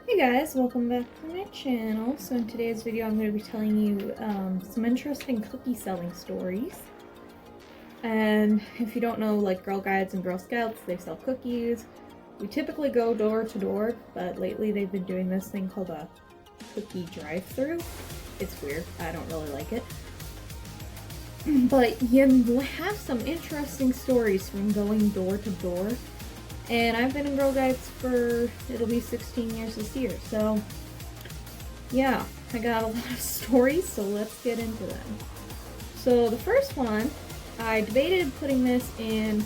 Hey guys, welcome back to my channel. So in today's video I'm going to be telling you some interesting cookie selling stories. And if you don't know, like Girl Guides and Girl Scouts, they sell cookies. We typically go door to door, but lately they've been doing this thing called a cookie drive-through. It's weird, I don't really like it. But you have some interesting stories from going door to door. And I've been in Girl Guides for, it'll be 16 years this year, so yeah, I got a lot of stories, so let's get into them. So the first one, I debated putting this in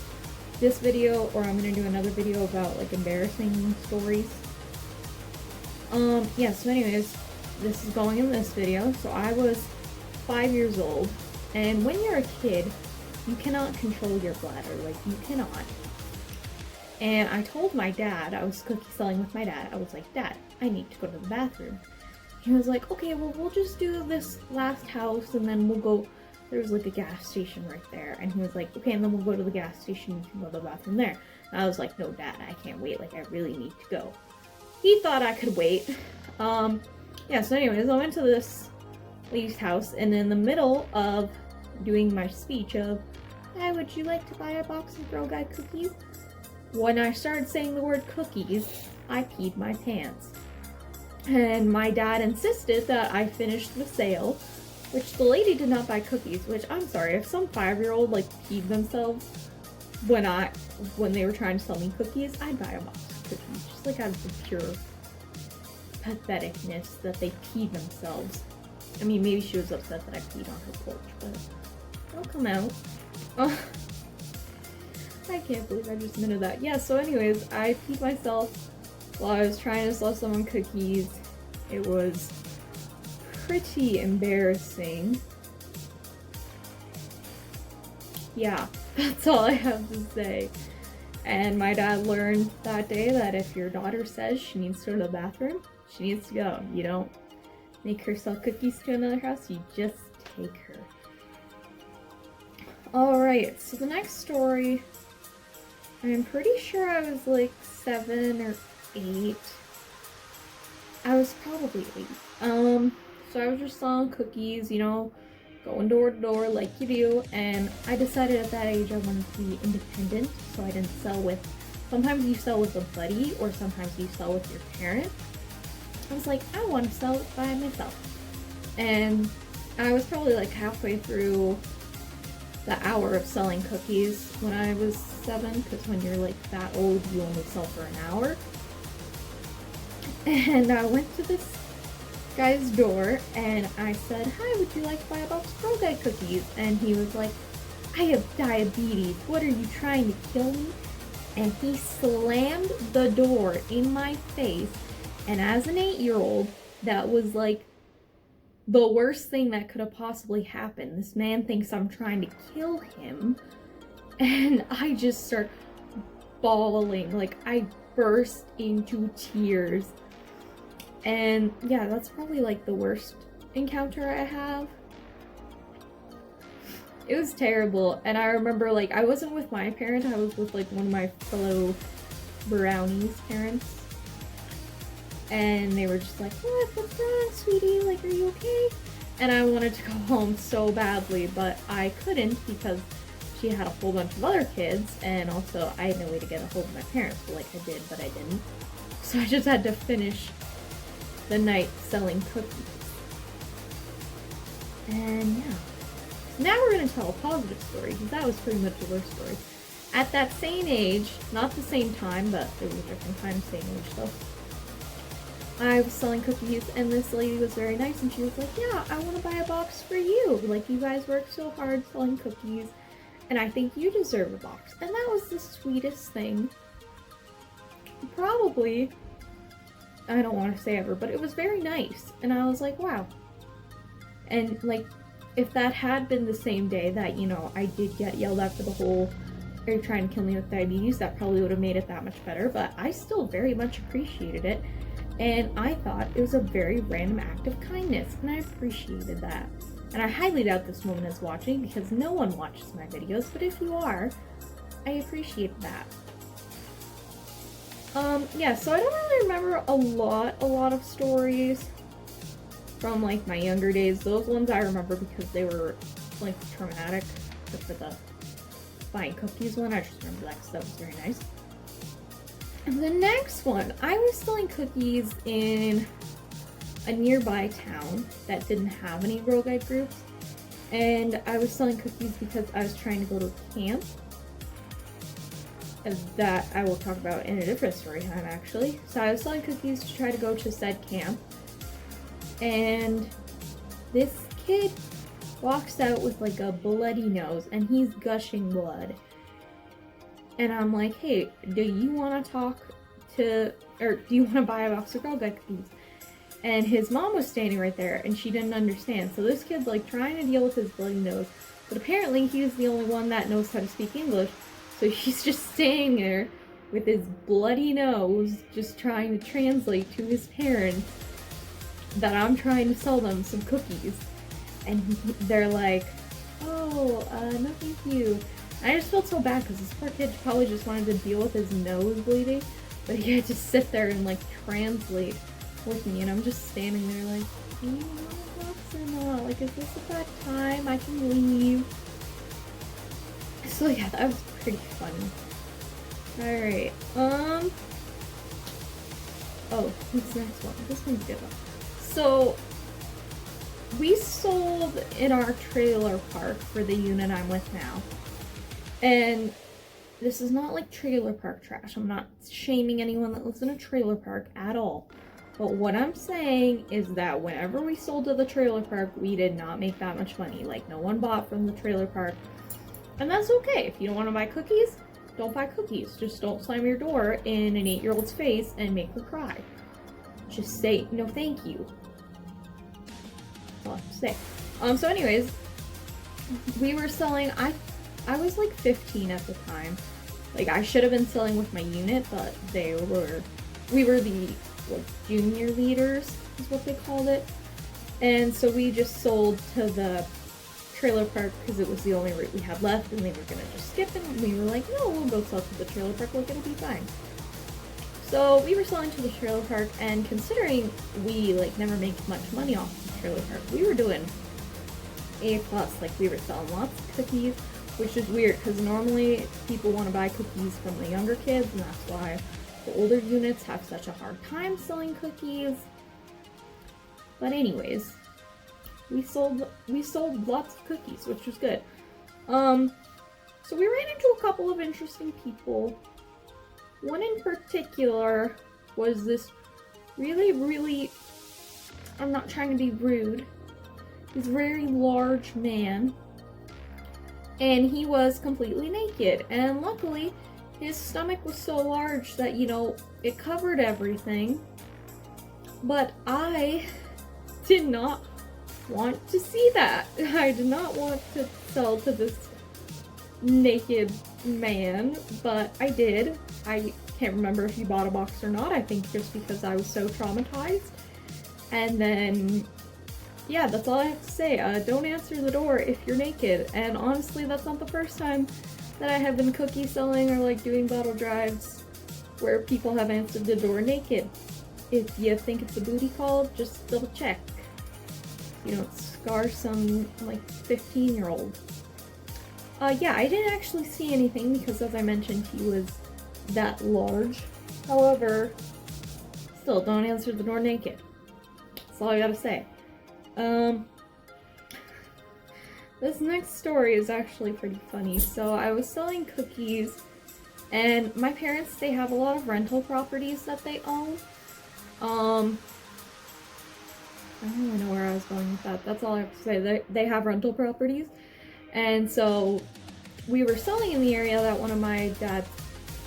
this video, or I'm going to do another video about like embarrassing stories. Yeah, so anyways, this is going in this video. So I was 5 years old, and when you're a kid, you cannot control your bladder, like you cannot. And I told my dad, I was cookie selling with my dad, I was like, Dad, I need to go to the bathroom. He was like, okay, well, we'll just do this last house and then we'll go, there was like a gas station right there. And he was like, okay, and then we'll go to the gas station and you can go to the bathroom there. And I was like, no, Dad, I can't wait, like I really need to go. He thought I could wait. Yeah, so anyways, I went to this lady's house, and in the middle of doing my speech of, hey, would you like to buy a box of Girl Guide cookies? When I started saying the word cookies, I peed my pants. And my dad insisted that I finish the sale, which the lady did not buy cookies, which I'm sorry, if some 5-year-old like peed themselves when they were trying to sell me cookies, I'd buy a box of cookies, just like out of the pure patheticness that they peed themselves. I mean, maybe she was upset that I peed on her porch, but it'll come out. Oh. I can't believe I just admitted that. Yeah, so anyways, I peed myself while I was trying to sell someone cookies. It was pretty embarrassing. Yeah, that's all I have to say. And my dad learned that day that if your daughter says she needs to go to the bathroom, she needs to go. You don't make her sell cookies to another house, you just take her. Alright, so the next story, I'm pretty sure I was like 7 or 8. I was probably 8. So I was just selling cookies, you know, going door to door like you do, and I decided at that age I wanted to be independent, so I didn't sell with, sometimes you sell with a buddy, or sometimes you sell with your parent. I was like, I want to sell it by myself. And I was probably like halfway through the hour of selling cookies when I was 7, because when you're like that old, you only sell for an hour. And I went to this guy's door and I said, hi, would you like to buy a box of Girl Guide cookies? And he was like, I have diabetes, what are you trying to kill me? And he slammed the door in my face, and as an 8-year-old, that was like the worst thing that could have possibly happened. This man thinks I'm trying to kill him, and I just start bawling. Like, I burst into tears. And yeah, that's probably like the worst encounter I have. It was terrible, and I remember like I wasn't with my parent, I was with like one of my fellow brownies parents. And they were just like, what's wrong, sweetie? Like, are you okay? And I wanted to go home so badly, but I couldn't because she had a whole bunch of other kids, and also I had no way to get a hold of my parents. Well, like I did, but I didn't. So I just had to finish the night selling cookies. And yeah. So now we're going to tell a positive story, because that was pretty much the worst story. At that same age, not the same time, but it was a different time, same age though. I was selling cookies, and this lady was very nice, and she was like, yeah, I want to buy a box for you. Like, you guys work so hard selling cookies, and I think you deserve a box. And that was the sweetest thing. Probably, I don't want to say ever, but it was very nice. And I was like, wow. And, like, if that had been the same day that, you know, I did get yelled at for the whole, are you trying to kill me with diabetes, that probably would have made it that much better, but I still very much appreciated it. And I thought it was a very random act of kindness, and I appreciated that. And I highly doubt this woman is watching, because no one watches my videos, but if you are, I appreciate that. Yeah, so I don't really remember a lot of stories from, like, my younger days. Those ones I remember because they were, like, traumatic. Except for the buying cookies one, I just remember that because that was very nice. And the next one, I was selling cookies in a nearby town that didn't have any Girl Guide groups. And I was selling cookies because I was trying to go to camp. That I will talk about in a different story time, actually. So I was selling cookies to try to go to said camp. And this kid walks out with like a bloody nose and he's gushing blood. And I'm like, hey, do you want to talk to, or do you want to buy a box of Girl Guide cookies? And his mom was standing right there and she didn't understand. So this kid's like trying to deal with his bloody nose. But apparently he's the only one that knows how to speak English. So he's just standing there with his bloody nose, just trying to translate to his parents that I'm trying to sell them some cookies. And they're like, oh, no thank you. And I just felt so bad because this poor kid probably just wanted to deal with his nose bleeding. But he had to sit there and like translate with me. And I'm just standing there like, do you want a box or not? Like, is this a bad time? I can leave. So yeah, that was pretty funny. Alright, oh, what's the next one? This one's good one. So, we sold in our trailer park for the unit I'm with now. And this is not like trailer park trash. I'm not shaming anyone that lives in a trailer park at all. But what I'm saying is that whenever we sold to the trailer park, we did not make that much money. Like, no one bought from the trailer park. And that's okay. If you don't want to buy cookies, don't buy cookies. Just don't slam your door in an 8-year-old's face and make her cry. Just say, no thank you. That's all I have to say. So anyways, we were selling, I was like 15 at the time. Like, I should have been selling with my unit, but we were the like, junior leaders, is what they called it. And so we just sold to the trailer park because it was the only route we had left and they were gonna just skip it, and we were like, no, we'll go sell to the trailer park, like, it'll be fine. So we were selling to the trailer park, and considering we like never make much money off the trailer park, we were doing A+, like we were selling lots of cookies, which is weird because normally people want to buy cookies from the younger kids, and that's why the older units have such a hard time selling cookies. But anyways, we sold lots of cookies, which was good. So we ran into a couple of interesting people. One in particular was this really, I'm not trying to be rude, this very large man, and he was completely naked, and luckily his stomach was so large that, you know, it covered everything, but I did not want to see that. I did not want to sell to this naked man, but I did. I can't remember if he bought a box or not. I think just because I was so traumatized. And then, yeah, that's all I have to say. Don't answer the door if you're naked. And honestly, that's not the first time that I have been cookie selling or like doing bottle drives where people have answered the door naked. If you think it's a booty call, just double check. You don't scar some like 15-year-old. Yeah, I didn't actually see anything because, as I mentioned, he was that large. However, still, don't answer the door naked. That's all I gotta say. This next story is actually pretty funny. So I was selling cookies, and my parents, they have a lot of rental properties that they own. I don't really know where I was going with that. That's all I have to say. They have rental properties. And so we were selling in the area that one of my dad's,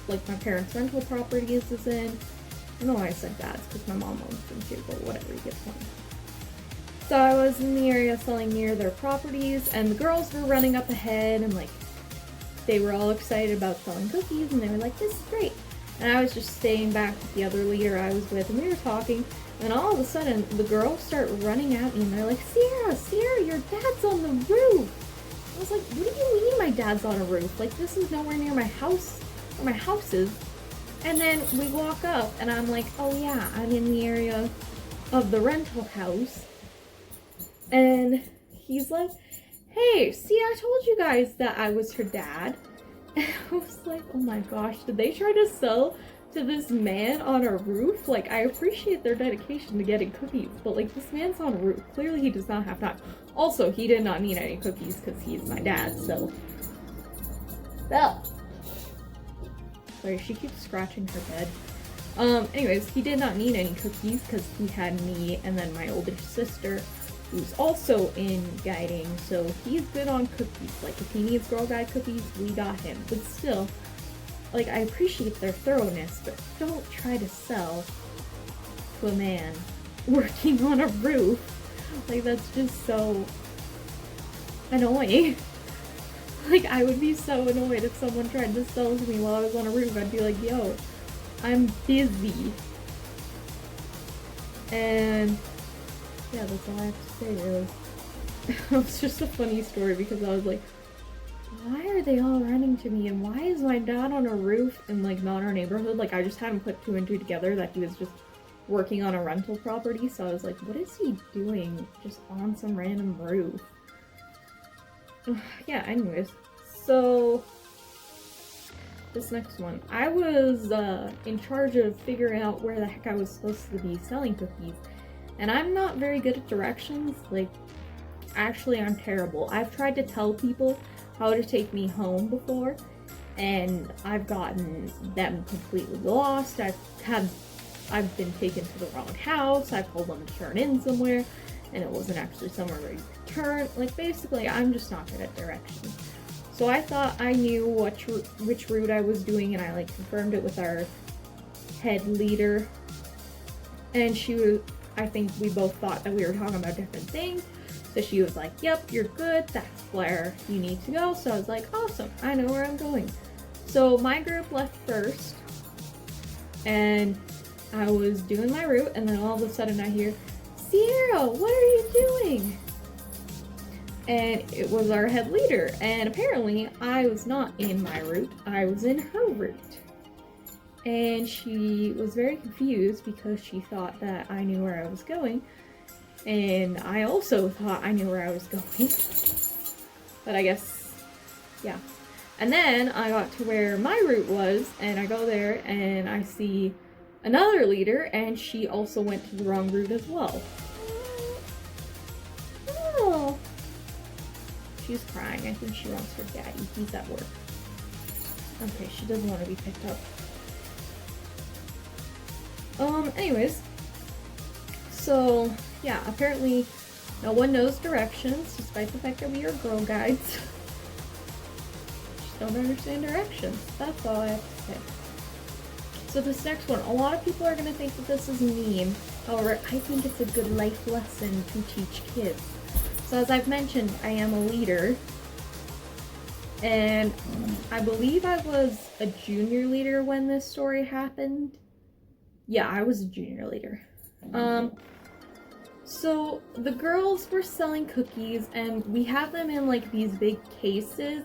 like my parents' rental properties is in. I don't know why I said dad's, because my mom owns them too, but whatever, you get the point. So I was in the area selling near their properties, and the girls were running up ahead, and like, they were all excited about selling cookies, and they were like, this is great. And I was just staying back with the other leader I was with, and we were talking, and all of a sudden, the girls start running at me, and they're like, Sierra, your dad's on the roof! I was like, what do you mean my dad's on a roof? Like, this is nowhere near my house, where my house is. And then we walk up, and I'm like, oh yeah, I'm in the area of the rental house. And he's like, hey, see, I told you guys that I was her dad. And I was like, oh my gosh, did they try to sell to this man on a roof? Like, I appreciate their dedication to getting cookies, but like, this man's on a roof. Clearly he does not have time. Also, he did not need any cookies because he's my dad, so. Well. Sorry, she keeps scratching her bed. Anyways, he did not need any cookies because he had me and then my older sister, who's also in guiding, so he's good on cookies. Like, if he needs Girl Guide cookies, we got him. But still, like, I appreciate their thoroughness, but don't try to sell to a man working on a roof. Like, that's just so annoying. Like, I would be so annoyed if someone tried to sell to me while I was on a roof. I'd be like, yo, I'm busy. And yeah, that's all I have to say, really. It was just a funny story because I was like, why are they all running to me? And why is my dad on a roof in, like, not our neighborhood? Like, I just hadn't put two and two together that he was just working on a rental property. So I was like, what is he doing just on some random roof? Yeah, anyways. So, this next one. I was in charge of figuring out where the heck I was supposed to be selling cookies. And I'm not very good at directions. Like, actually, I'm terrible. I've tried to tell people how to take me home before, and I've gotten them completely lost. I've been taken to the wrong house. I've told them to turn in somewhere, and it wasn't actually somewhere where you could turn. Like, basically, I'm just not good at directions. So I thought I knew which route I was doing, and I, like, confirmed it with our head leader. And I think we both thought that we were talking about different things. So she was like, yep, you're good. That's where you need to go. So I was like, awesome. I know where I'm going. So my group left first. And I was doing my route. And then all of a sudden I hear, Sierra, what are you doing? And it was our head leader. And apparently I was not in my route. I was in her route. And she was very confused because she thought that I knew where I was going. And I also thought I knew where I was going. But I guess, yeah. And then I got to where my route was, and I go there and I see another leader, and she also went to the wrong route as well. Oh. She's crying. I think she wants her daddy. He's at work. Okay, she doesn't want to be picked up. Anyways. So, yeah, apparently no one knows directions, despite the fact that we are Girl Guides. Just don't understand directions. That's all I have to say. So this next one, a lot of people are going to think that this is mean. However, I think it's a good life lesson to teach kids. So as I've mentioned, I am a leader. And I believe I was a junior leader when this story happened. Yeah, I was a junior leader. So the girls were selling cookies, and we have them in, like, these big cases,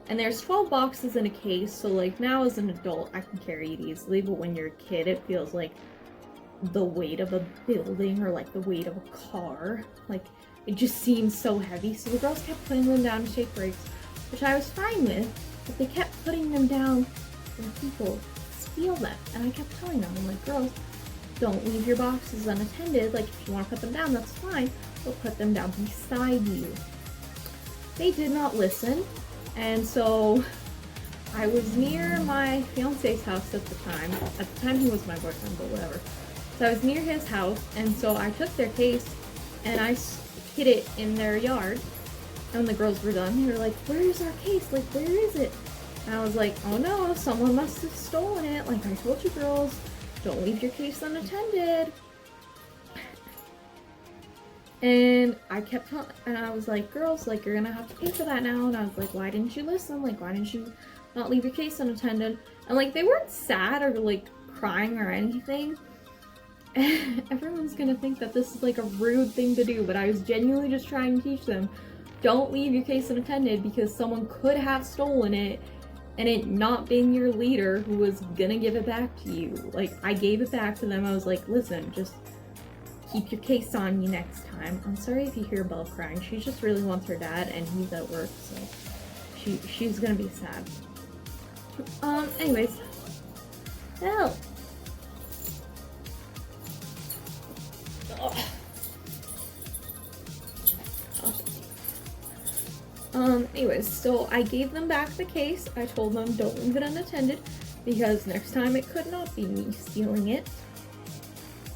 and there's 12 boxes in a case. So, like, now as an adult I can carry it easily, but when you're a kid it feels like the weight of a building or like the weight of a car. Like, it just seems so heavy. So the girls kept putting them down to take breaks, which I was fine with, but they kept putting them down and people steal them. And I kept telling them, I'm like, girls, don't leave your boxes unattended. Like, if you want to put them down, that's fine, but put them down beside you. They did not listen, and so I was near my fiance's house at the time. At the time he was my boyfriend, but whatever. So I was near his house, and so I took their case and I hid it in their yard. And when the girls were done, they were like, where's our case? Like, where is it? And I was like, oh no, someone must have stolen it. Like, I told you girls, don't leave your case unattended. And I kept telling, and I was like, girls, like, you're gonna have to pay for that now. And I was like, why didn't you listen? Like, why didn't you not leave your case unattended? And, like, they weren't sad or, like, crying or anything. Everyone's gonna think that this is, like, a rude thing to do, but I was genuinely just trying to teach them, don't leave your case unattended because someone could have stolen it and it not being your leader who was gonna give it back to you. Like, I gave it back to them. I was like, listen, just keep your case on you next time. I'm sorry if you hear Belle crying. She just really wants her dad, and he's at work, so she's gonna be sad. Anyways. Hell. Anyways, so I gave them back the case. I told them don't leave it unattended because next time it could not be me stealing it.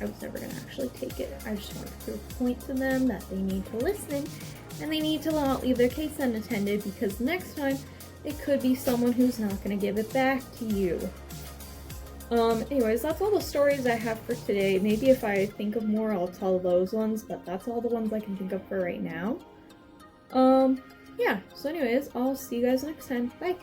I was never gonna actually take it. I just wanted to prove a point to them that they need to listen and they need to not leave their case unattended because next time it could be someone who's not gonna give it back to you. Anyways, that's all the stories I have for today. Maybe if I think of more, I'll tell those ones, but that's all the ones I can think of for right now. Yeah, so anyways, I'll see you guys next time. Bye!